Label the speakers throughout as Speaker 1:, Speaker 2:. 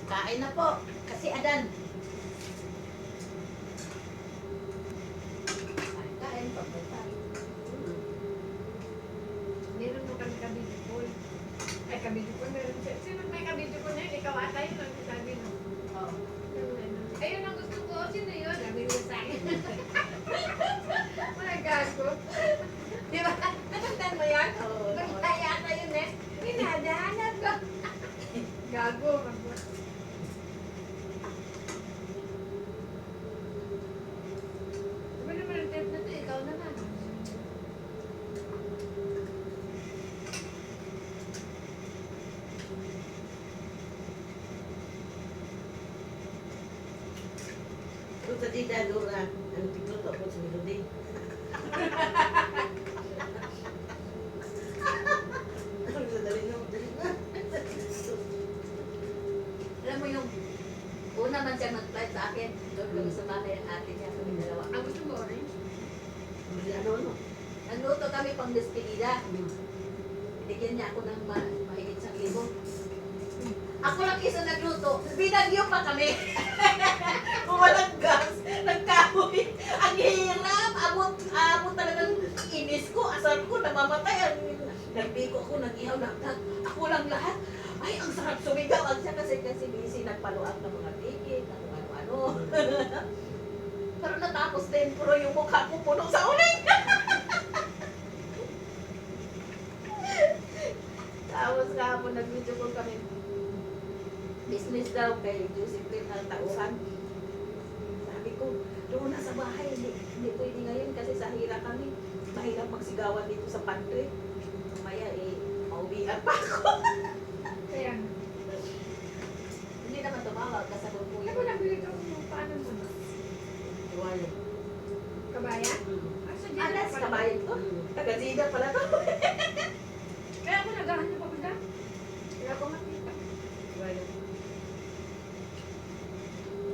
Speaker 1: Kain na po. Kasi adan. Kain, papunta.
Speaker 2: Meron mo kami kabidyo ko. Ay, kabidyo ko meron siya. Sino may kabidyo ko na yun? Ikaw ata yun ang sabi mo.
Speaker 1: Oo.
Speaker 2: Ayun ang gusto ko. Sino yun? Sabi mo sa akin. Mga gago. Di ba? Natandaan mo yan?
Speaker 1: Oo.
Speaker 2: Basta yata yun eh. Hinadahanap ko. Gago. Sabi naman ang tape na to, ikaw naman.
Speaker 3: Kung sa tita Dora, ano tigluto ako sa Melody. Ano sa dali na, dali na.
Speaker 1: Alam mo yung una man siya mag-flight sa akin. Doon kami sa bahay ang ate niya. Kami dalawa.
Speaker 2: Ang gusto mo, orange?
Speaker 3: Ano?
Speaker 1: Nagluto kami pang despedida. Binigyan niya ako ng mahigit 1,000. Ako lang isa nagluto. Binagyo pa kami. Walang gas. Nagkahoy. Ang hirap. Abot talagang inis ko. Asal ko. Namamatay. Nagbigo ako. Nag-ihaw. Ako lang lahat. Ay, ang sarap sumigaw. Ang siya kasi busy. Nagpaluak ng mga ticket. Ng kung ano-ano. Pero natapos din. Pero yung mukha ko puno sa uling. Tapos kahapon nag-video call kami. Business daw kay Josephine ang tauhan. Sabi ko, doon na sa bahay. Hindi pwede ngayon kasi sa hira kami. Mahirap magsigawan dito sa pantry. Mamaya maubihan pa ako.
Speaker 2: Kaya,
Speaker 1: Hindi naman tumawag kasi kung po
Speaker 2: ano mo nabili ka mo? Paano mo na?
Speaker 3: Iwala.
Speaker 2: Kabayan? Ay, sa dito
Speaker 1: Alas,
Speaker 2: pala.
Speaker 1: kabayan to. Taga-Zida pala to.
Speaker 2: Kaya ako naghahanap ako dyan. Kaya ako makita.
Speaker 3: Iwala.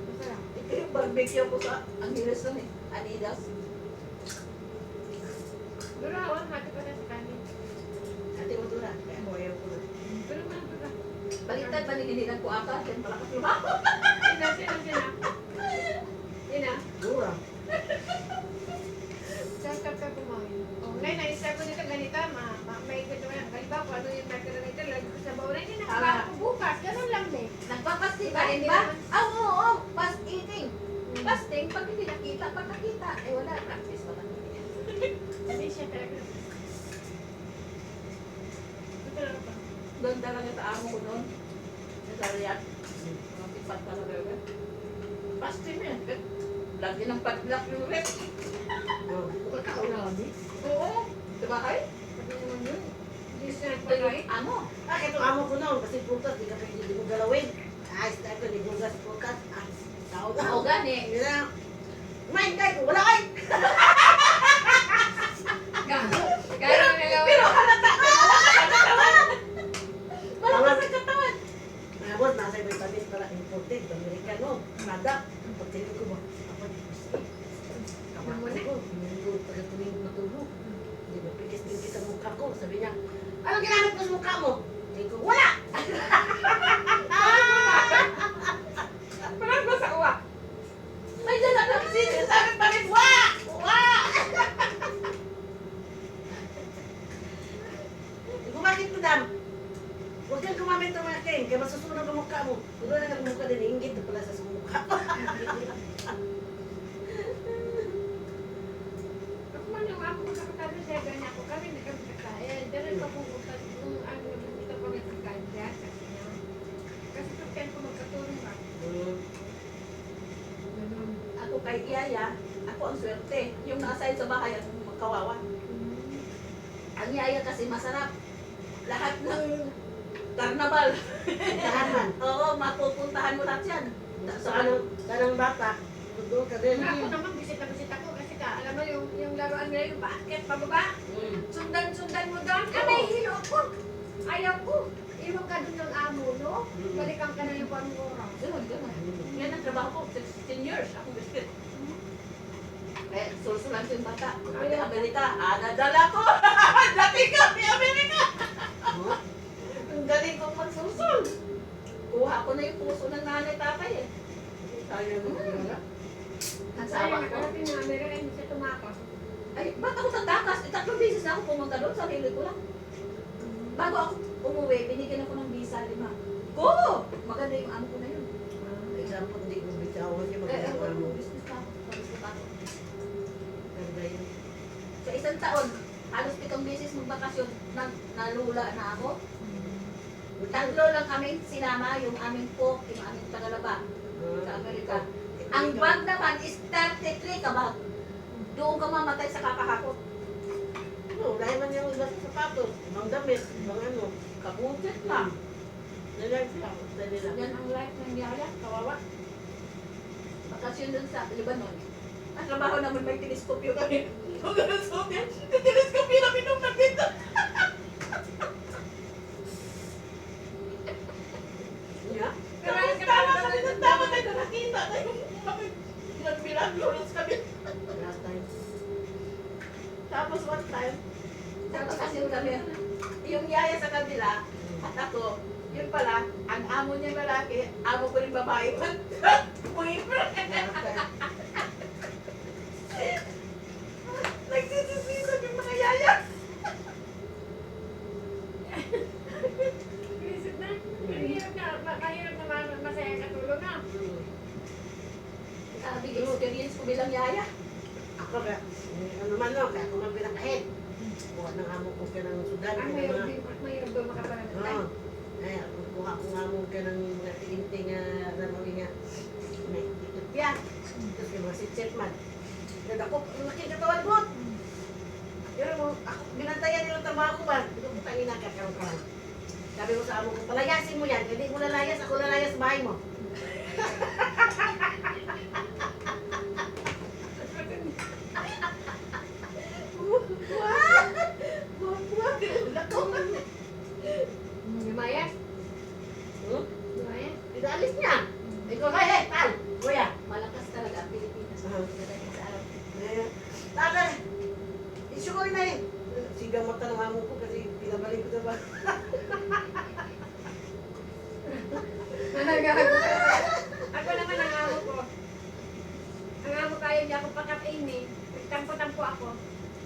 Speaker 2: Masarap.
Speaker 1: Ito yung barbecue ko sa Angeles nun eh. Adidas.
Speaker 2: Pero ako, hati pa na sa kanin.
Speaker 1: Ate mo dura. Kaya mo ayaw ko na.
Speaker 2: Pero man, pero.
Speaker 1: Baliktad pa nilinigan ko ata. Then malakas lumaho.
Speaker 2: Sina. Sina.
Speaker 3: Dura.
Speaker 2: Sasap ka kumain. Oh, ngayon, na-start ko dito ganito, may kwento mo yan. Halimbawa, kung ano yung marker na ito, lagi ko sa bawal. Hindi nakakala ko bukas. Ganun lang din.
Speaker 1: Nagpapasti
Speaker 2: Diba,
Speaker 1: ka,
Speaker 2: hindi
Speaker 1: di ba?
Speaker 2: naman-
Speaker 1: Oo. Fast eating. Fasting, pag hindi nakita, pag nakita, wala. Practice pa lang.
Speaker 2: Hindi siya talaga. Ito lang pa.
Speaker 1: Doon talaga sa amo ko noon. Sa Riyadh. Mga tipat talaga. Fasting yan. Lagi ng padlock yung rep.
Speaker 3: Pagkakaon na kami.
Speaker 1: Oo. Sa bahay.
Speaker 2: Sabi naman yun. Hindi siya
Speaker 1: Ito
Speaker 2: nagpagay.
Speaker 1: yung amo.
Speaker 3: Ito amo ko noon kasi prutas, di ka pwede di mo galawin. Start ko, di mo gas prutas. Tao na.
Speaker 1: Oo, gani.
Speaker 3: Hindi na. Kumain tayo, wala kayo.
Speaker 2: Gago. Gaya na nagawa.
Speaker 1: Pero halata ka. Malakas ang katawan.
Speaker 3: Mga boss, nasa ibang tamis pala imported, Amerikano, Canada. Pagtingin ko ba, ako di ko siya. Kamakot ko, minundo, pagkatuming matulog. Di ba, pikis-pikis ang mukha ko. Sabi niya, anong ginamit mo sa mukha mo? Sabi ko, wala!
Speaker 2: Parang ba sa uwa?
Speaker 1: Ay, dyan na lang sin. Sabi pa rin, wah! Wah!
Speaker 3: Sabi ko, bakit madam? Huwag kang gumamit ng mga king, kaya masusunog ang mukha mo. Kung doon ang mukha din, ingit na pala sa mukha.
Speaker 2: Ako man yung ako magkakatabi sa ganyan ako. Kami na kami kakain. Dahil papupunta nung ano, dito pa nagkakain dyan. Kasi pagkain ko magkatulong ba? Ganun.
Speaker 1: Ako kay Yaya, ako ang swerte. Yung nasa sa bahay, ang kawawa. Ang Yaya kasi masarap. Lahat ng karnabal.
Speaker 3: Tahanan.
Speaker 1: Oo, mapupuntahan mo lahat yan.
Speaker 3: Sa ano, kanang bata, doon ka din.
Speaker 2: Ako naman, bisit ako kasi alam mo yung laruan nila yung basket pababa. Sundan mo doon. Ah, may hilo ako. Ayaw ko. Iwan ka doon ng amo, no? Balikan ka na yung pangura.
Speaker 1: Ganun, ganun. Yan ang trabaho ko, 16 years. Ako biscuit. Eh, sulsulan ko yung bata. Kaya Amerika, nadala ko. Dati kami Amerika. Ang galing kong magsulsul. Kuha ko na yung puso ng nanay tatay eh.
Speaker 3: Sayang mo wala.
Speaker 1: Ang sawa
Speaker 2: Sayang,
Speaker 1: ko.
Speaker 2: nakarating na Amerika, hindi siya tumakas.
Speaker 1: Ay, ba't ako tatakas? 3 beses na ako pumunta doon, sarili ko lang. Bago ako umuwi, binigyan ako ng visa 5. Go! Maganda yung amo ko na yun.
Speaker 3: Example, hindi ko bitawan niya magagawa mo.
Speaker 1: Business pa ako. Business pa ako.
Speaker 3: Ganda yun.
Speaker 1: Sa isang taon, halos 7 beses magbakasyon, nalula na ako. 3 lang kami sinama, yung aming po, yung aming tagalaba sa Amerika. Ang bag naman is 33 ka bag. Doon ka mamatay sa kakahakot.
Speaker 3: Ano, dahil man yung iba sa sapatos, ibang damit, ibang ano,
Speaker 1: Kabutit pa.
Speaker 3: nalang siya, basta nila.
Speaker 1: Yan ang life ng Yaya, kawawa. Bakasyon dun sa Lebanon. Ang trabaho naman may teleskopyo kami. Ang teleskopyo, teleskopyo namin nung nakita.
Speaker 3: Yeah?
Speaker 1: Tapos tama kami ng tama tayo na nakita na yung nagmilagros kami.
Speaker 3: Last time.
Speaker 1: Tapos one time, nagpakasyon kami. Yung Yaya sa kabila, at ako, yun pala, ang amo niya lalaki, amo ko rin babae. Boyfriend.
Speaker 3: Last time.
Speaker 1: Nagsisisisan yung mga Yaya.
Speaker 2: Visit na. Mahirap na masaya katulong na.
Speaker 1: Sabi, experience ko bilang Yaya.
Speaker 3: Ako ba, ano man no, kaya ako man pinakain. Buka ng amo ko ka ng Sudan.
Speaker 2: Ang mayroon doon makapanagtay.
Speaker 3: Oo. Ay, kuha ko nga mo ka ng mga tilinting ramawi nga. May Ethiopia. Tapos yung mga sitset man. Kaya ako, laki katawan ko. Yun mo, ako, binantayan nilang trabaho ko ba? Ito ko tangin na kakaroon. Sabi ko sa amo ko, palayasin mo yan. Hindi mo lalayas, ako lalayas sa bahay mo.
Speaker 2: Lumayas.
Speaker 3: Hmm?
Speaker 2: Lumayas.
Speaker 3: Pinaalis niya. Ikaw ba, tal, kuya.
Speaker 1: Malakas talaga ang Pilipinas. Pagdating sa araw.
Speaker 3: Tatay, isukoy na eh. Sigang mata ng amo ko kasi pinabalik ko na ba?
Speaker 2: Ako naman ang amo ko. Ang amo ko ayaw niya ako pakatain eh. Nagtampo-tampo ako.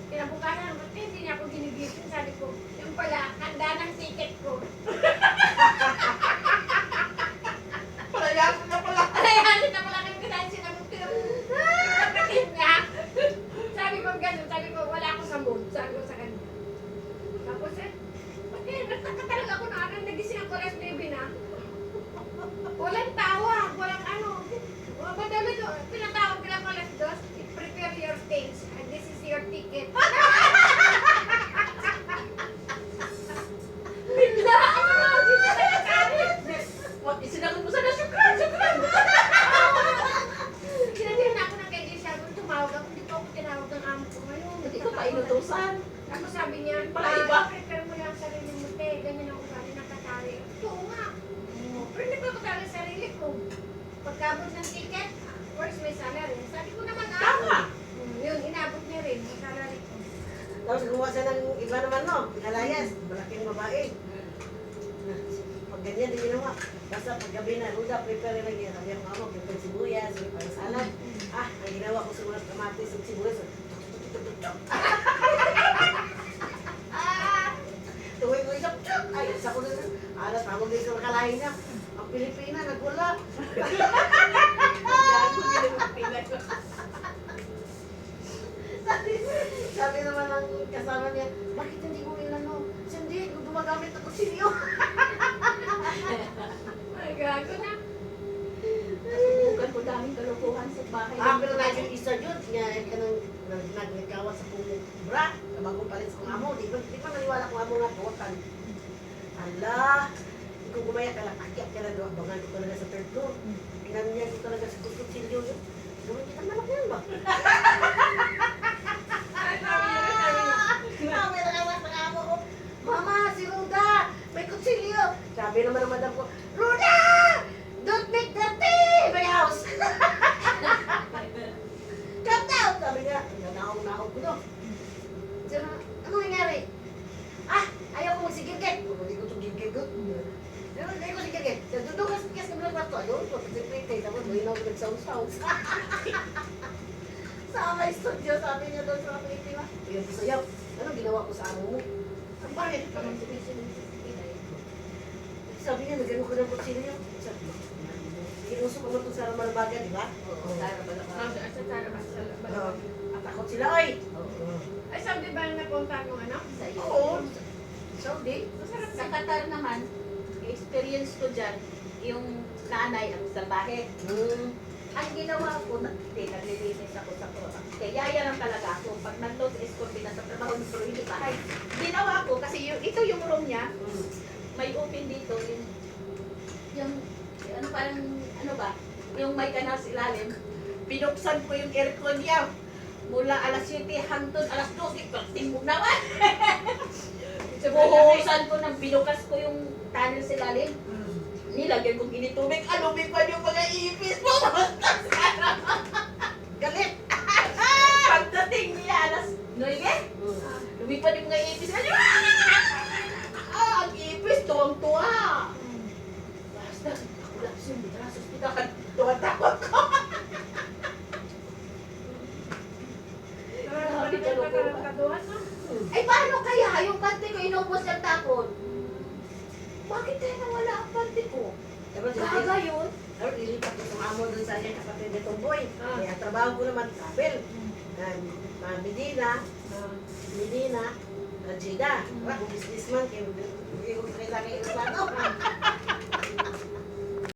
Speaker 2: Kinabukasan, ba't hindi niya ako ginigising? Sabi ko, yung pala, handa ng ticket ko.
Speaker 1: Palayasin na pala.
Speaker 2: Alayasin na pala kayo kasi sinagot ko yung kapatid niya. Sabi ko gano'n, sabi ko, wala ako sa mood. Sabi ko sa kanya. Tapos nagtaka talaga ako na anong nagising ako alas 9 na. Walang tawag, walang ano. Madami ko, pinatawag ko lang alas 2. Prepare your things. And this is your ticket.
Speaker 1: Bigla! What? Isinagot mo sana, syukran, syukran!
Speaker 2: Sinabihan na ako ng kay Jay Shagun, tumawag ako. Hindi ko ako tinawag ng amo ko ngayon.
Speaker 1: Hindi ko pa inutusan.
Speaker 2: Ako sabi niya,
Speaker 1: Pala iba.
Speaker 2: prepare mo lang sarili mo, te. Ganyan ang ugali ng katari. Oo nga. Pero hindi ko katari sarili ko. Pagkabot ng ticket, where's my salary? Sabi ko naman,
Speaker 1: Tama.
Speaker 2: Yun, inabot niya rin yung salary ko.
Speaker 3: Tapos gumawa siya ng iba naman no, pinalayas, malaking babae. Pag ganyan, di ginawa. Basta pag gabi na, Ruda, prepare lang yan. Sabi ako, prepare sibuyas, prepare salad. Ah, ang ginawa ko simulat kamatis at sibuyas. Tuwing ko isang chuk! Ay, isa ko na. Alas, tawag din sa kalahin niya. Ang Pilipina, nagwala.
Speaker 1: Yan, kung Pilipinas.
Speaker 3: Sabi naman ng kasama niya, bakit hindi mo inano? Hindi, kung gumagamit ng kutsilyo.
Speaker 2: Ay, gago na.
Speaker 1: Bukan ko daming kalokohan sa bahay.
Speaker 3: Pero na yung isa yun, nga nagnagkawa sa kong bra, kabagong palit sa kong amo. Di ba naniwala kong amo nga kawakan? Ala, kung gumaya ka lang, akyat ka na doon, abangan ko talaga sa third floor. Pinanyan ko talaga sa kutsilyo yun. Gawin kita naman yan ba? Sabi na kawas ng amo ko, Mama, si Ruda, may kutsilyo. Sabi naman ng madam ko, Ruda! Don't make dirty my house! Calm down! Sabi niya, nanaong-naong ko doon. Sabi na, anong nangyari? Ah, ayaw ko magsigigit. Hindi ko ito gigigit. Hindi ko sigigit. Doon ka sa ako sa secretary, tapos buhay na ako nag-sound-sound. Sa amay studio, sabi niya doon sa secretary, ma. Ayun, sayaw. Ano ginawa ko sa amo mo? Ang bakit? Sabi niya, nagano ko ng kutsilyo. Sabi niya, inuso ko mo ito sa Malabaga, di ba?
Speaker 1: Oo, Sara Balacan.
Speaker 2: Sa Tara, sa
Speaker 3: Oo.
Speaker 2: Balacan.
Speaker 3: At takot sila, oy!
Speaker 2: Ay, sabi ba napunta mo ano?
Speaker 1: Sa iyo.
Speaker 3: Oo. Saudi.
Speaker 2: Masarap
Speaker 1: Sa
Speaker 2: na.
Speaker 1: Qatar naman, experience ko dyan, yung nanay ang salbahe. Ang ginawa ko, naglilinis ako sa Croax. Kaya yaya lang talaga ako. Pag nandun sa escort, pinasa-trabaho ng Florida bahay. Ginawa ko, kasi ito yung room niya, may open dito, yung ano parang, ano ba, yung may kanal sa ilalim, binuksan ko yung aircon niya. Mula alas 7 hangtod alas 12, pagtimbog naman. Buhusan ko ng binukas ko yung tunnel sa ilalim. Nilagyan kong ginitubig, lumipad yung mga ipis mo.
Speaker 3: Galit!
Speaker 1: Pagdating niya alas 9, lumipad yung mga ipis. Ang ipis, tuwang-tuwa. Basta, ako lang siya, hindi ka sa ospital. Tuwa-takot ko.
Speaker 2: Kaduhan no?
Speaker 1: Ay, paano kaya? Yung pante ko, inubos ng tapon. Bakit kaya nawala ang pante ko?
Speaker 3: Tapos
Speaker 1: Gaga yun.
Speaker 3: ilipat ko sa amo doon sa akin kapatid ni Tomboy.
Speaker 2: Ah.
Speaker 3: Kaya trabaho ko naman travel. Medina, Jida. Wala, kung businessman, kaya hindi ko kailangan yung ano.